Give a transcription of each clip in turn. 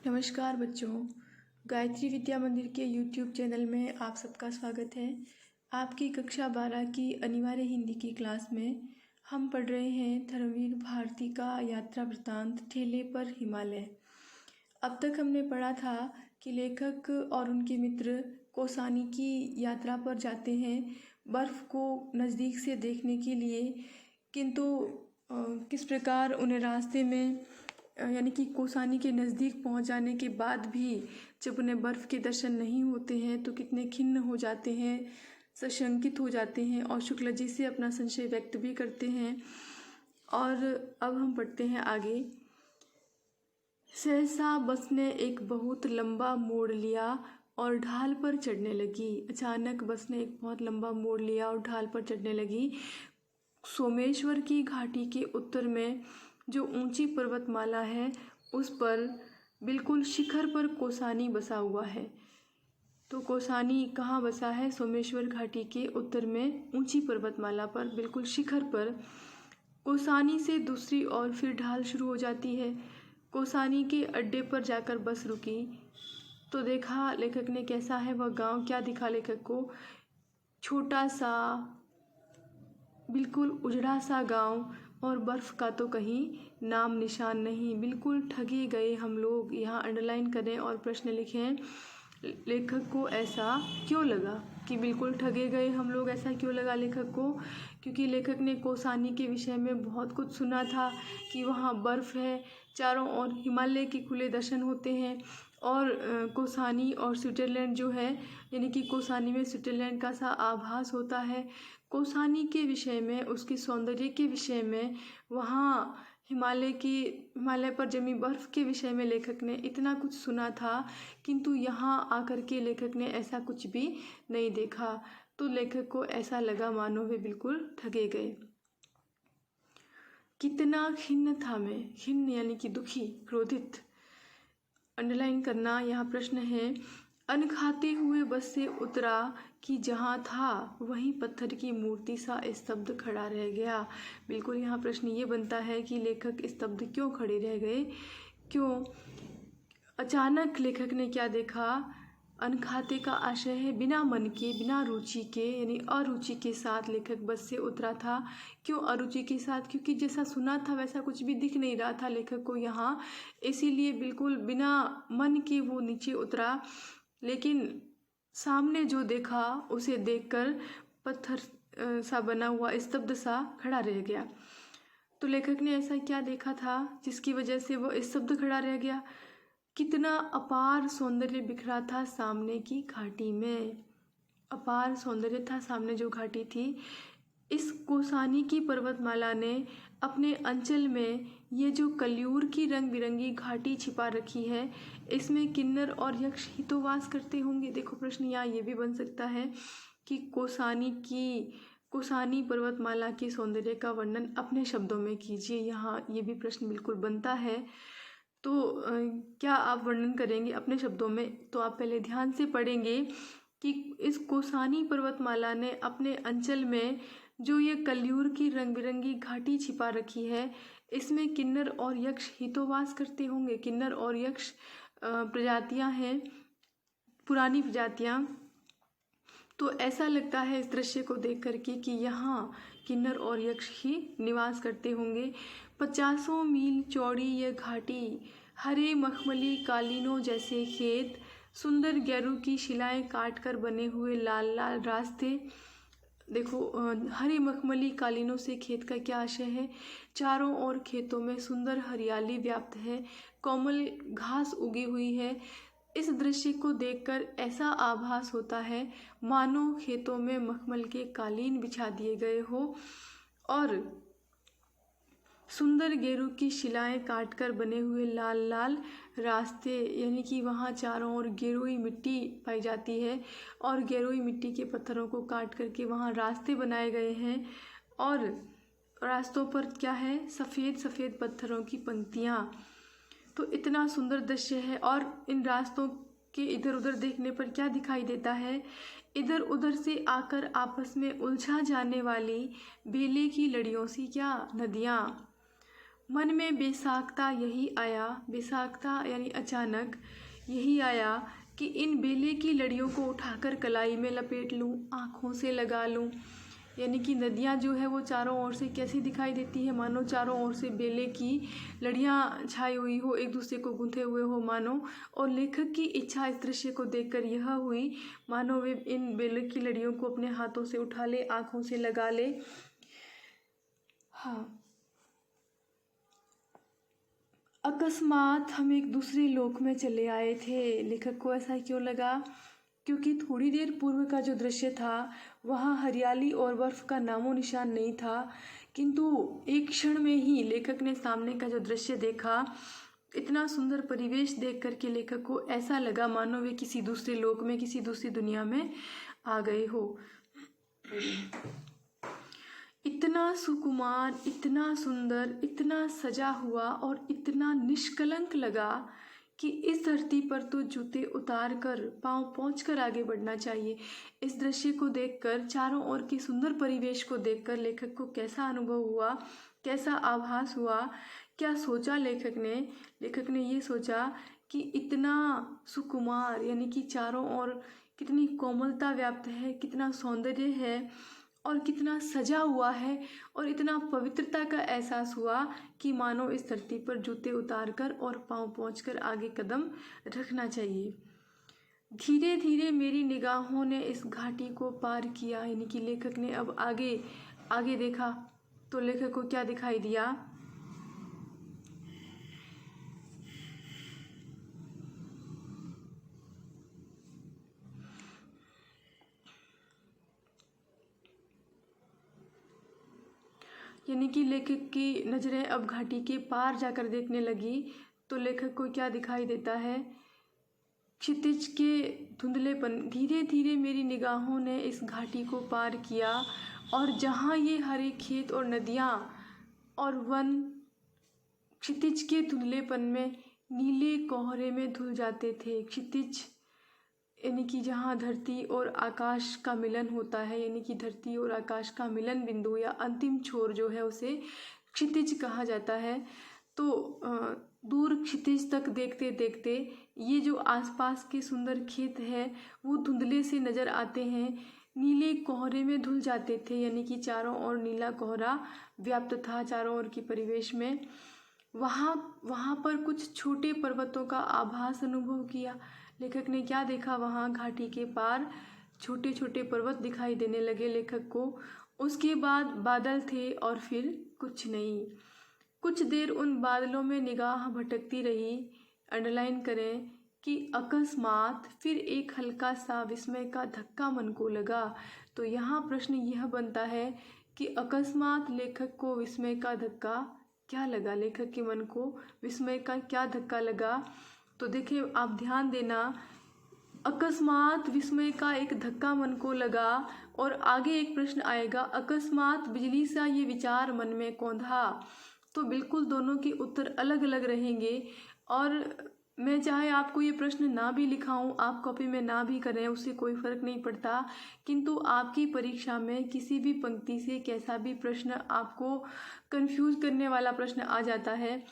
नमस्कार बच्चों, गायत्री विद्या मंदिर के YouTube चैनल में आप सबका स्वागत है। आपकी कक्षा 12 की अनिवार्य हिंदी की क्लास में हम पढ़ रहे हैं धर्मवीर भारती का यात्रा वृत्तांत ठेले पर हिमालय। अब तक हमने पढ़ा था कि लेखक और उनके मित्र कौसानी की यात्रा पर जाते हैं बर्फ़ को नज़दीक से देखने के लिए, किंतु किस प्रकार उन्हें रास्ते में यानी कि कौसानी के नज़दीक पहुंच जाने के बाद भी जब उन्हें बर्फ़ के दर्शन नहीं होते हैं तो कितने खिन्न हो जाते हैं, सशंकित हो जाते हैं और शुक्ल जी से अपना संशय व्यक्त भी करते हैं। और अब हम पढ़ते हैं आगे। सहसा बस ने एक बहुत लंबा मोड़ लिया और ढाल पर चढ़ने लगी। अचानक बस ने एक बहुत लंबा मोड़ लिया और ढाल पर चढ़ने लगी। सोमेश्वर की घाटी के उत्तर में जो ऊंची पर्वतमाला है उस पर बिल्कुल शिखर पर कौसानी बसा हुआ है। तो कौसानी कहाँ बसा है? सोमेश्वर घाटी के उत्तर में ऊंची पर्वतमाला पर बिल्कुल शिखर पर। कौसानी से दूसरी ओर फिर ढाल शुरू हो जाती है। कौसानी के अड्डे पर जाकर बस रुकी तो देखा लेखक ने कैसा है वह गांव। क्या दिखा लेखक को? छोटा सा बिल्कुल उजड़ा सा गांव और बर्फ़ का तो कहीं नाम निशान नहीं। बिल्कुल ठगे गए हम लोग। यहाँ अंडरलाइन करें और प्रश्न लिखें। लेखक को ऐसा क्यों लगा कि बिल्कुल ठगे गए हम लोग? ऐसा क्यों लगा लेखक को? क्योंकि लेखक ने कौसानी के विषय में बहुत कुछ सुना था कि वहाँ बर्फ़ है, चारों ओर हिमालय के खुले दर्शन होते हैं और कौसानी और स्विट्ज़रलैंड जो है यानी कि कौसानी में स्विट्ज़रलैंड का सा आभास होता है। कौसानी के विषय में, उसके सौंदर्य के विषय में, वहाँ हिमालय पर जमी बर्फ़ के विषय में लेखक ने इतना कुछ सुना था, किंतु यहाँ आकर के लेखक ने ऐसा कुछ भी नहीं देखा। तो लेखक को ऐसा लगा मानो वे बिल्कुल ठगे गए। कितना खिन्न था मैं। खिन्न यानी कि दुखी, क्रोधित। अंडरलाइन करना। यहाँ प्रश्न है, अन्न खाते हुए बस से उतरा कि जहाँ था वहीं पत्थर की मूर्ति सा स्तब्ध खड़ा रह गया। बिल्कुल यहाँ प्रश्न ये बनता है कि लेखक स्तब्ध क्यों खड़े रह गए, क्यों? अचानक लेखक ने क्या देखा? अन्न खाते का आशय है बिना मन के, बिना रुचि के, यानी अरुचि के साथ लेखक बस से उतरा था। क्यों अरुचि के साथ? क्योंकि जैसा सुना था वैसा कुछ भी दिख नहीं रहा था लेखक को यहाँ, इसीलिए बिल्कुल बिना मन के वो नीचे उतरा। लेकिन सामने जो देखा उसे देखकर पत्थर सा बना हुआ स्तब्ध सा खड़ा रह गया। तो लेखक ने ऐसा क्या देखा था जिसकी वजह से वो स्तब्ध खड़ा रह गया? कितना अपार सौंदर्य बिखरा था सामने की घाटी में। अपार सौंदर्य था सामने जो घाटी थी। इस कौसानी की पर्वतमाला ने अपने अंचल में ये जो कलियूर की रंग बिरंगी घाटी छिपा रखी है, इसमें किन्नर और यक्ष ही तो वास करते होंगे। देखो प्रश्न यहाँ ये भी बन सकता है कि कौसानी पर्वतमाला के सौंदर्य का वर्णन अपने शब्दों में कीजिए। यहाँ ये भी प्रश्न बिल्कुल बनता है। तो क्या आप वर्णन करेंगे अपने शब्दों में? तो आप पहले ध्यान से पढ़ेंगे कि इस कौसानी पर्वतमाला ने अपने अंचल में जो ये कलियूर की रंग बिरंगी घाटी छिपा रखी है, इसमें किन्नर और यक्ष ही तो वास करते होंगे। किन्नर और यक्ष प्रजातियां हैं, पुरानी प्रजातियां। तो ऐसा लगता है इस दृश्य को देख करके कि यहाँ किन्नर और यक्ष ही निवास करते होंगे। 50 मील चौड़ी यह घाटी, हरे मखमली कालीनों जैसे खेत, सुंदर गैरू की शिलाएं काटकर बने हुए लाल लाल रास्ते। देखो हरे मखमली कालीनों से खेत का क्या आशय है? चारों ओर खेतों में सुंदर हरियाली व्याप्त है, कोमल घास उगी हुई है। इस दृश्य को देखकर ऐसा आभास होता है मानो खेतों में मखमल के कालीन बिछा दिए गए हो और सुंदर गेरू की शिलाएं काटकर बने हुए लाल लाल रास्ते, यानी कि वहाँ चारों ओर गेरुई मिट्टी पाई जाती है और गेरुई मिट्टी के पत्थरों को काट करके वहाँ रास्ते बनाए गए हैं और रास्तों पर क्या है? सफ़ेद सफ़ेद पत्थरों की पंक्तियाँ। तो इतना सुंदर दृश्य है। और इन रास्तों के इधर उधर देखने पर क्या दिखाई देता है? इधर उधर से आकर आपस में उलझा जाने वाली बेले की लड़ियों सी क्या नदियाँ। मन में बेसाख्ता यही आया, बेसाख्ता यानी अचानक यही आया कि इन बेले की लड़ियों को उठाकर कलाई में लपेट लूं, आँखों से लगा लूं। यानी कि नदियाँ जो है वो चारों ओर से कैसी दिखाई देती है, मानो चारों ओर से बेले की लड़ियाँ छाई हुई हो, एक दूसरे को गूंथे हुए हो मानो। और लेखक की इच्छा इस दृश्य को देखकर यह हुई मानो वे इन बेले की लड़ियों को अपने हाथों से उठा ले, आँखों से लगा ले। हाँ, अकस्मात हम एक दूसरे लोक में चले आए थे। लेखक को ऐसा क्यों लगा? क्योंकि थोड़ी देर पूर्व का जो दृश्य था वहाँ हरियाली और बर्फ का नामो निशान नहीं था, किंतु एक क्षण में ही लेखक ने सामने का जो दृश्य देखा, इतना सुंदर परिवेश देख करके लेखक को ऐसा लगा मानो वे किसी दूसरे लोक में, किसी दूसरी दुनिया में आ गए हो। इतना सुकुमार, इतना सुंदर, इतना सजा हुआ और इतना निष्कलंक लगा कि इस धरती पर तो जूते उतार कर पाँव पहुँच कर आगे बढ़ना चाहिए। इस दृश्य को देखकर, चारों ओर के सुंदर परिवेश को देखकर लेखक को कैसा अनुभव हुआ, कैसा आभास हुआ, क्या सोचा लेखक ने? लेखक ने ये सोचा कि इतना सुकुमार यानी कि चारों ओर कितनी कोमलता व्याप्त है, कितना सौंदर्य है और कितना सजा हुआ है और इतना पवित्रता का एहसास हुआ कि मानो इस धरती पर जूते उतारकर और पाँव पहुंचकर आगे कदम रखना चाहिए। धीरे धीरे मेरी निगाहों ने इस घाटी को पार किया। यानी कि लेखक ने अब आगे आगे देखा तो लेखक को क्या दिखाई दिया? यानी कि लेखक की नज़रें अब घाटी के पार जाकर देखने लगी तो लेखक को क्या दिखाई देता है? क्षितिज के धुंधलेपन। धीरे धीरे मेरी निगाहों ने इस घाटी को पार किया और जहाँ ये हरे खेत और नदियाँ और वन क्षितिज के धुंधलेपन में नीले कोहरे में धुल जाते थे। क्षितिज यानी कि जहाँ धरती और आकाश का मिलन होता है, यानी कि धरती और आकाश का मिलन बिंदु या अंतिम छोर जो है उसे क्षितिज कहा जाता है। तो दूर क्षितिज तक देखते देखते ये जो आसपास के सुंदर खेत है वो धुंधले से नज़र आते हैं, नीले कोहरे में धुल जाते थे। यानी कि चारों ओर नीला कोहरा व्याप्त था चारों ओर के परिवेश में। वहाँ पर कुछ छोटे पर्वतों का आभास अनुभव किया। लेखक ने क्या देखा? वहाँ घाटी के पार छोटे छोटे पर्वत दिखाई देने लगे लेखक को। उसके बाद बादल थे और फिर कुछ नहीं। कुछ देर उन बादलों में निगाह भटकती रही। अंडरलाइन करें कि अकस्मात फिर एक हल्का सा विस्मय का धक्का मन को लगा। तो यहाँ प्रश्न यह बनता है कि अकस्मात लेखक को विस्मय का धक्का क्या लगा? लेखक के मन को विस्मय का क्या धक्का लगा? तो देखिए, आप ध्यान देना, अकस्मात विस्मय का एक धक्का मन को लगा और आगे एक प्रश्न आएगा, अकस्मात बिजली सा ये विचार मन में कौंधा। तो बिल्कुल दोनों के उत्तर अलग अलग रहेंगे और मैं चाहे आपको ये प्रश्न ना भी लिखाऊं, आप कॉपी में ना भी करें, उससे कोई फ़र्क नहीं पड़ता, किंतु आपकी परीक्षा में किसी भी पंक्ति से कैसा भी प्रश्न आपको कंफ्यूज करने वाला प्रश्न आ जाता है।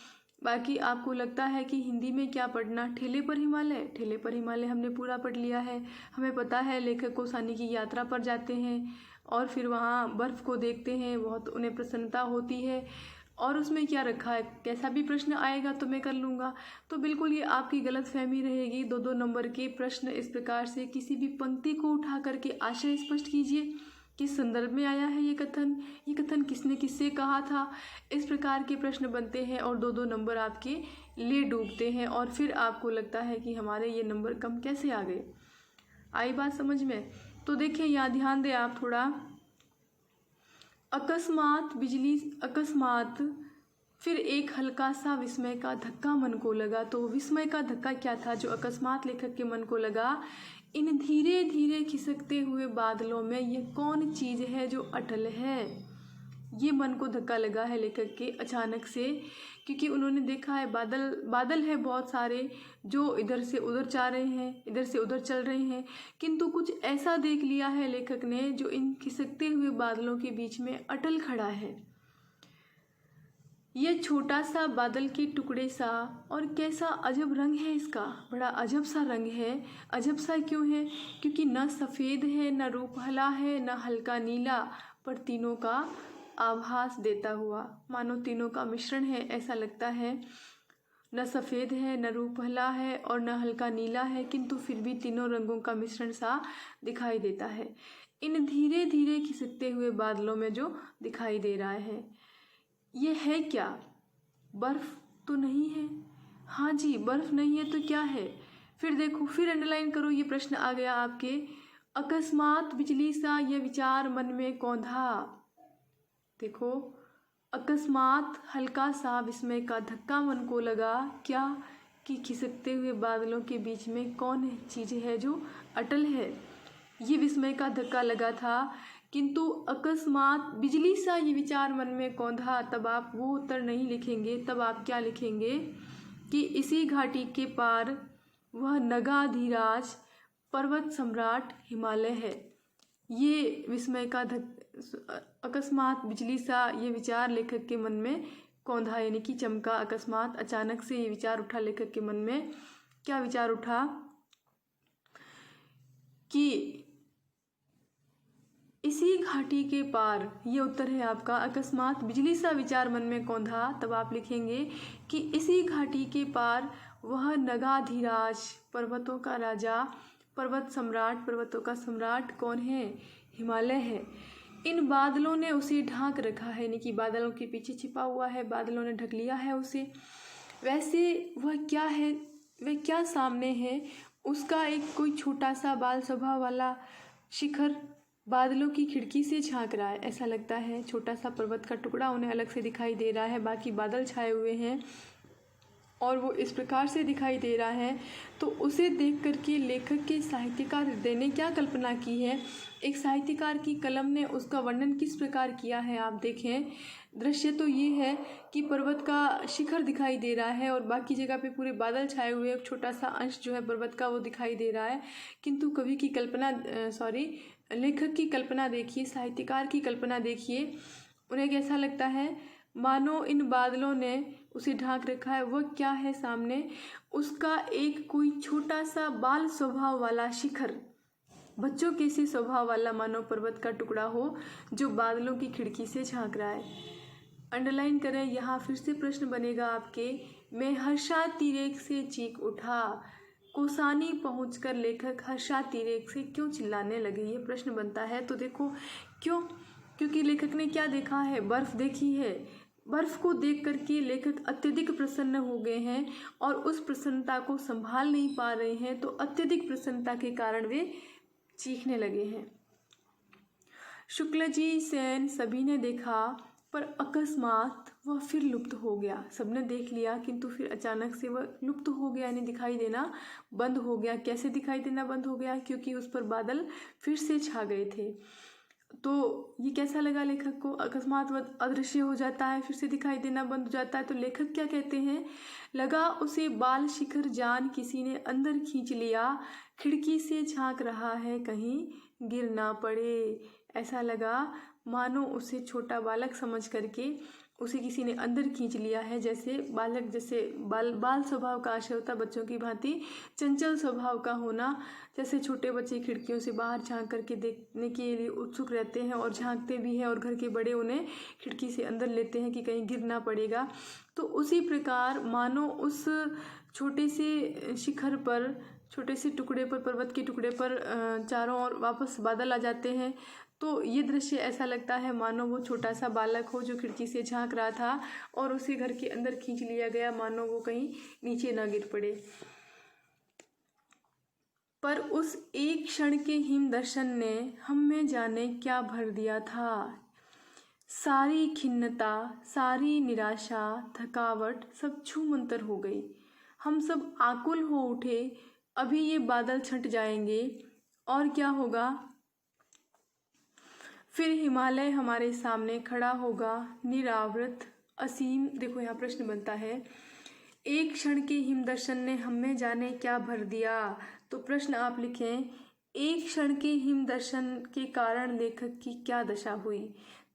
बाकी आपको लगता है कि हिंदी में क्या पढ़ना, ठेले पर हिमालय, ठेले पर हिमालय हमने पूरा पढ़ लिया है। हमें पता है लेखक कौसानी की यात्रा पर जाते हैं और फिर वहाँ बर्फ़ को देखते हैं, बहुत उन्हें प्रसन्नता होती है और उसमें क्या रखा है, कैसा भी प्रश्न आएगा तो मैं कर लूँगा। तो बिल्कुल ये आपकी गलत फहमी रहेगी। 2-2 नंबर के प्रश्न इस प्रकार से किसी भी पंक्ति को उठा करके आशय स्पष्ट कीजिए, किस संदर्भ में आया है ये कथन किसने किससे कहा था। इस प्रकार के प्रश्न बनते हैं और 2-2 नंबर आपके ले डूबते हैं और फिर आपको लगता है कि हमारे ये नंबर कम कैसे आ गए। आई बात समझ में? तो देखिए, यहाँ ध्यान दें आप थोड़ा। अकस्मात बिजली, अकस्मात फिर एक हल्का सा विस्मय का धक्का मन को लगा। तो विस्मय का धक्का क्या था जो अकस्मात लेखक के मन को लगा? इन धीरे धीरे खिसकते हुए बादलों में ये कौन चीज़ है जो अटल है? ये मन को धक्का लगा है लेखक के अचानक से, क्योंकि उन्होंने देखा है बादल है बहुत सारे जो इधर से उधर जा रहे हैं, इधर से उधर चल रहे हैं, किंतु कुछ ऐसा देख लिया है लेखक ने जो इन खिसकते हुए बादलों के बीच में अटल खड़ा है। ये छोटा सा बादल के टुकड़े सा, और कैसा अजब रंग है इसका, बड़ा अजब सा रंग है। अजब सा क्यों है? क्योंकि न सफ़ेद है, न रूपहला है, न हल्का नीला, पर तीनों का आभास देता हुआ, मानो तीनों का मिश्रण है ऐसा लगता है। न सफ़ेद है, न रूपहला है और न हल्का नीला है, किंतु फिर भी तीनों रंगों का मिश्रण सा दिखाई देता है इन धीरे धीरे खिसकते हुए बादलों में जो दिखाई दे रहा है। ये है क्या? बर्फ तो नहीं है। हाँ जी, बर्फ नहीं है तो क्या है? फिर देखो, फिर अंडरलाइन करो, ये प्रश्न आ गया आपके। अकस्मात बिजली सा ये विचार मन में कौंधा। देखो, अकस्मात हल्का सा विस्मय का धक्का मन को लगा। क्या? कि खिसकते हुए बादलों के बीच में कौन चीज़ है जो अटल है। ये विस्मय का धक्का लगा था, किंतु अकस्मात बिजली सा ये विचार मन में कौंधा। तब आप वो उत्तर नहीं लिखेंगे, तब आप क्या लिखेंगे कि इसी घाटी के पार वह नगाधीराज पर्वत सम्राट हिमालय है। ये विस्मय का अकस्मात बिजली सा ये विचार लेखक के मन में कौंधा, यानी कि चमका। अकस्मात अचानक से ये विचार उठा लेखक के मन में। क्या विचार उठा? कि इसी घाटी के पार, ये उत्तर है आपका। अकस्मात बिजली सा विचार मन में कौंधा, तब आप लिखेंगे कि इसी घाटी के पार वह नगाधीराज पर्वतों का राजा, पर्वत सम्राट, पर्वतों का सम्राट कौन है? हिमालय है। इन बादलों ने उसे ढांक रखा है, यानी कि बादलों के पीछे छिपा हुआ है, बादलों ने ढक लिया है उसे। वैसे वह क्या है, वह क्या सामने है? उसका एक कोई छोटा सा बाल स्वभाव वाला शिखर बादलों की खिड़की से झांक रहा है, ऐसा लगता है। छोटा सा पर्वत का टुकड़ा उन्हें अलग से दिखाई दे रहा है, बाकी बादल छाए हुए हैं और वो इस प्रकार से दिखाई दे रहा है। तो उसे देख कर के लेखक के साहित्यकार हृदय ने क्या कल्पना की है, एक साहित्यकार की कलम ने उसका वर्णन किस प्रकार किया है, आप देखें। दृश्य तो ये है कि पर्वत का शिखर दिखाई दे रहा है और बाकी जगह पे पूरे बादल छाए हुए, एक छोटा सा अंश जो है पर्वत का वो दिखाई दे रहा है। किंतु कवि की कल्पना, लेखक की कल्पना देखिए, साहित्यकार की कल्पना देखिए। उन्हें कैसा लगता है, मानो इन बादलों ने उसे ढांक रखा है। वह क्या है सामने? उसका एक कोई छोटा सा बाल स्वभाव वाला शिखर, बच्चों के सी स्वभाव वाला मानो पर्वत का टुकड़ा हो जो बादलों की खिड़की से झांक रहा है। अंडरलाइन करें, यहाँ फिर से प्रश्न बनेगा आपके। मैं हर्षातिरेक से चीख उठा। कोसानी पहुंचकर लेखक हर्षातिरेक से क्यों चिल्लाने लगे, ये प्रश्न बनता है। तो देखो क्यों, क्योंकि लेखक ने क्या देखा है, बर्फ देखी है। बर्फ को देख करके लेखक अत्यधिक प्रसन्न हो गए हैं और उस प्रसन्नता को संभाल नहीं पा रहे हैं, तो अत्यधिक प्रसन्नता के कारण वे चीखने लगे हैं। शुक्ल जी, सेन सभी ने देखा, पर अकस्मात वह फिर लुप्त हो गया। सबने देख लिया, किंतु फिर अचानक से वह लुप्त हो गया, यानी दिखाई देना बंद हो गया। कैसे दिखाई देना बंद हो गया? क्योंकि उस पर बादल फिर से छा गए थे। तो ये कैसा लगा लेखक को? अकस्मात वह अदृश्य हो जाता है, फिर से दिखाई देना बंद हो जाता है। तो लेखक क्या कहते हैं, लगा उसे बाल शिखर जान किसी ने अंदर खींच लिया, खिड़की से झांक रहा है कहीं गिर ना पड़े। ऐसा लगा मानो उसे छोटा बालक समझ करके उसे किसी ने अंदर खींच लिया है। जैसे बालक, जैसे बाल स्वभाव का आशय होता, बच्चों की भांति चंचल स्वभाव का होना। जैसे छोटे बच्चे खिड़कियों से बाहर झांक करके देखने के लिए उत्सुक रहते हैं और झांकते भी हैं, और घर के बड़े उन्हें खिड़की से अंदर लेते हैं कि कहीं गिर ना पड़ेगा। तो उसी प्रकार मानो उस छोटे से शिखर पर, छोटे से टुकड़े पर, पर्वत के टुकड़े पर चारों ओर वापस बादल आ जाते हैं। तो ये दृश्य ऐसा लगता है मानो वो छोटा सा बालक हो जो खिड़की से झांक रहा था और उसे घर के अंदर खींच लिया गया, मानो वो कहीं नीचे ना गिर पड़े। पर उस एक क्षण के हिम दर्शन ने हम में जाने क्या भर दिया था। सारी खिन्नता, सारी निराशा, थकावट सब छूमंतर हो गई। हम सब आकुल हो उठे, अभी ये बादल छंट जाएंगे और क्या होगा, फिर हिमालय हमारे सामने खड़ा होगा, निरावृत, असीम। देखो यहाँ प्रश्न बनता है, एक क्षण के हिम दर्शन ने हमें जाने क्या भर दिया। तो प्रश्न आप लिखें, एक क्षण के हिम दर्शन के कारण लेखक की क्या दशा हुई।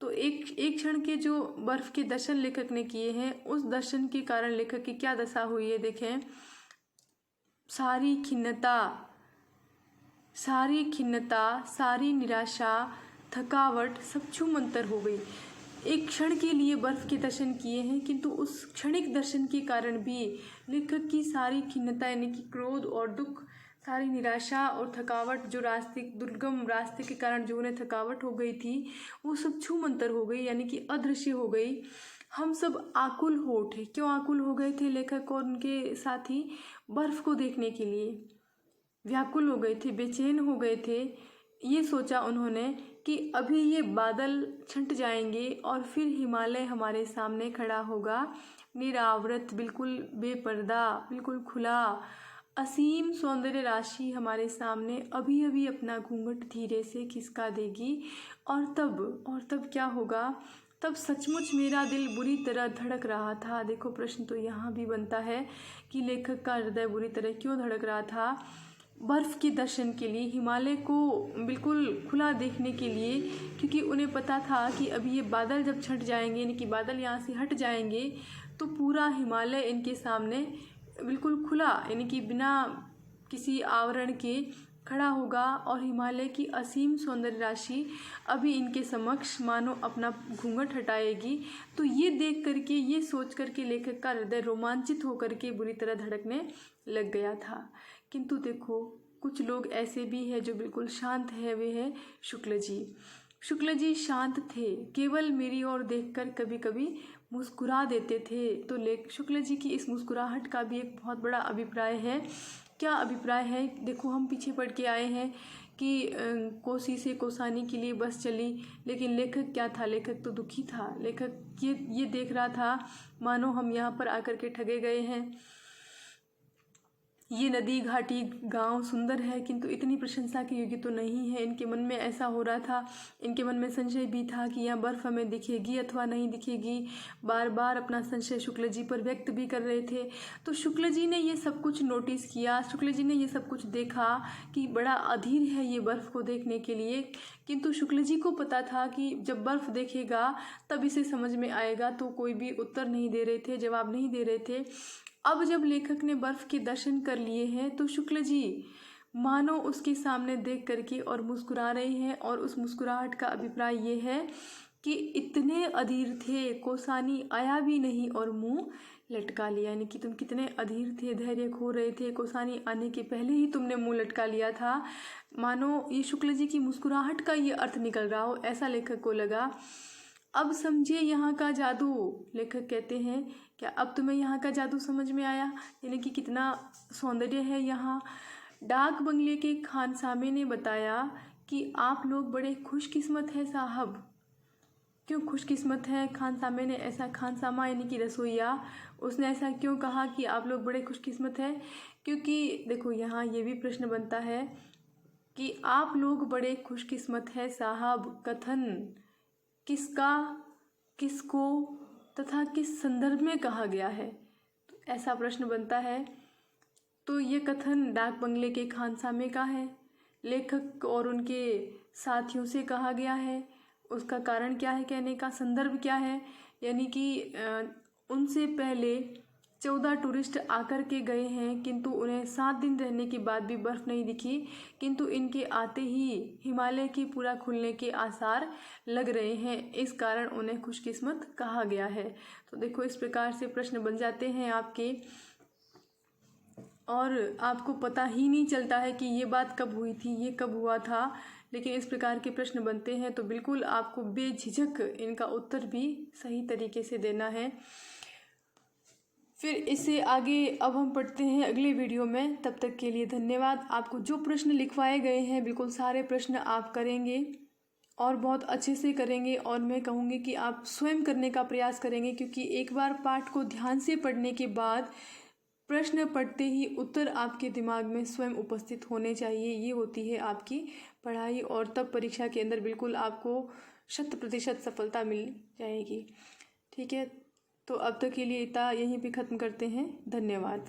तो एक क्षण के जो बर्फ के दर्शन लेखक ने किए हैं, उस दर्शन के कारण लेखक की क्या दशा हुई है देखें। सारी खिन्नता, सारी निराशा, थकावट सब छूमंतर हो गई। एक क्षण के लिए बर्फ के दर्शन किए हैं, किंतु उस क्षणिक दर्शन के कारण भी लेखक की सारी खिन्नता यानी कि क्रोध और दुख, सारी निराशा और थकावट, जो दुर्गम रास्ते के कारण जो उन्हें थकावट हो गई थी, वो सब छूमंतर हो गई यानी कि अदृश्य हो गई। हम सब आकुल हो उठे। क्यों आकुल हो गए थे लेखक और उनके साथी? बर्फ को देखने के लिए व्याकुल हो गए थे, बेचैन हो गए थे। ये सोचा उन्होंने कि अभी ये बादल छंट जाएंगे और फिर हिमालय हमारे सामने खड़ा होगा, निरावृत, बिल्कुल बेपर्दा, बिल्कुल खुला, असीम सौंदर्य राशि हमारे सामने अभी अभी अपना घूंघट धीरे से खिसका देगी। और तब क्या होगा? तब सचमुच मेरा दिल बुरी तरह धड़क रहा था। देखो, प्रश्न तो यहाँ भी बनता है कि लेखक का हृदय बुरी तरह क्यों धड़क रहा था? बर्फ़ के दर्शन के लिए, हिमालय को बिल्कुल खुला देखने के लिए, क्योंकि उन्हें पता था कि अभी ये बादल जब छंट जाएंगे यानी कि बादल यहाँ से हट जाएंगे तो पूरा हिमालय इनके सामने बिल्कुल खुला यानी कि बिना किसी आवरण के खड़ा होगा और हिमालय की असीम सौंदर्य राशि अभी इनके समक्ष मानो अपना घूंघट हटाएगी। तो ये देख करके, ये सोच करके लेखक का हृदय रोमांचित होकर के बुरी तरह धड़कने लग गया था। किंतु देखो, कुछ लोग ऐसे भी हैं जो बिल्कुल शांत है। वे हैं शुक्ल जी। शुक्ल जी शांत थे, केवल मेरी ओर देखकर कभी कभी मुस्कुरा देते थे। तो शुक्ल जी की इस मुस्कुराहट का भी एक बहुत बड़ा अभिप्राय है। क्या अभिप्राय है? देखो, हम पीछे पढ़ के आए हैं कि कोसी से कोसानी के लिए बस चली, लेकिन लेखक क्या था? लेखक तो दुखी था। लेखक ये देख रहा था मानो हम यहाँ पर आकर के ठगे गए हैं। ये नदी, घाटी, गांव सुंदर है, किंतु इतनी प्रशंसा के योग्य तो नहीं है। इनके मन में ऐसा हो रहा था। इनके मन में संशय भी था कि यहाँ बर्फ़ हमें दिखेगी अथवा नहीं दिखेगी। बार बार अपना संशय शुक्ल जी पर व्यक्त भी कर रहे थे। तो शुक्ल जी ने ये सब कुछ नोटिस किया, शुक्ल जी ने ये सब कुछ देखा कि बड़ा अधीर है ये बर्फ़ को देखने के लिए। किंतु शुक्ल जी को पता था कि जब बर्फ़ देखेगा तब इसे समझ में आएगा। तो कोई भी उत्तर नहीं दे रहे थे, जवाब नहीं दे रहे थे। अब जब लेखक ने बर्फ़ के दर्शन कर लिए हैं तो शुक्ल जी मानो उसके सामने देख करके और मुस्कुरा रहे हैं। और उस मुस्कुराहट का अभिप्राय ये है कि इतने अधीर थे, कोसानी आया भी नहीं और मुंह लटका लिया। यानी कि तुम कितने अधीर थे, धैर्य खो रहे थे, कोसानी आने के पहले ही तुमने मुंह लटका लिया था। मानो ये शुक्ल जी की मुस्कुराहट का ये अर्थ निकल रहा हो, ऐसा लेखक को लगा। अब समझिए यहाँ का जादू। लेखक कहते हैं, क्या अब तुम्हें यहाँ का जादू समझ में आया? यानी कि कितना सौंदर्य है यहाँ। डाक बंगले के खानसामे ने बताया कि आप लोग बड़े खुशकिस्मत हैं साहब। क्यों खुशकिस्मत है? खानसामे ने ऐसा, खानसामा यानी कि रसोइया, उसने ऐसा क्यों कहा कि आप लोग बड़े खुशकिस्मत हैं? क्योंकि देखो, यहाँ ये भी प्रश्न बनता है कि आप लोग बड़े खुशकिस्मत हैं साहब, कथन किसका, किसको तथा किस संदर्भ में कहा गया है? तो ऐसा प्रश्न बनता है। तो ये कथन डाक बंगले के खानसामे का है, लेखक और उनके साथियों से कहा गया है। उसका कारण क्या है कहने का? संदर्भ क्या है? यानी कि उनसे पहले 14 टूरिस्ट आकर के गए हैं, किंतु उन्हें 7 दिन रहने के बाद भी बर्फ़ नहीं दिखी। किंतु इनके आते ही हिमालय के पूरा खुलने के आसार लग रहे हैं, इस कारण उन्हें खुशकिस्मत कहा गया है। तो देखो, इस प्रकार से प्रश्न बन जाते हैं आपके, और आपको पता ही नहीं चलता है कि ये बात कब हुई थी, ये कब हुआ था। लेकिन इस प्रकार के प्रश्न बनते हैं तो बिल्कुल आपको बेझिझक इनका उत्तर भी सही तरीके से देना है। फिर इससे आगे अब हम पढ़ते हैं अगले वीडियो में। तब तक के लिए धन्यवाद। आपको जो प्रश्न लिखवाए गए हैं बिल्कुल सारे प्रश्न आप करेंगे और बहुत अच्छे से करेंगे। और मैं कहूँगी कि आप स्वयं करने का प्रयास करेंगे, क्योंकि एक बार पाठ को ध्यान से पढ़ने के बाद प्रश्न पढ़ते ही उत्तर आपके दिमाग में स्वयं उपस्थित होने चाहिए। ये होती है आपकी पढ़ाई, और तब परीक्षा के अंदर बिल्कुल आपको 100% सफलता मिल जाएगी। ठीक है, तो अब तक के लिए इतना यहीं पे ख़त्म करते हैं। धन्यवाद।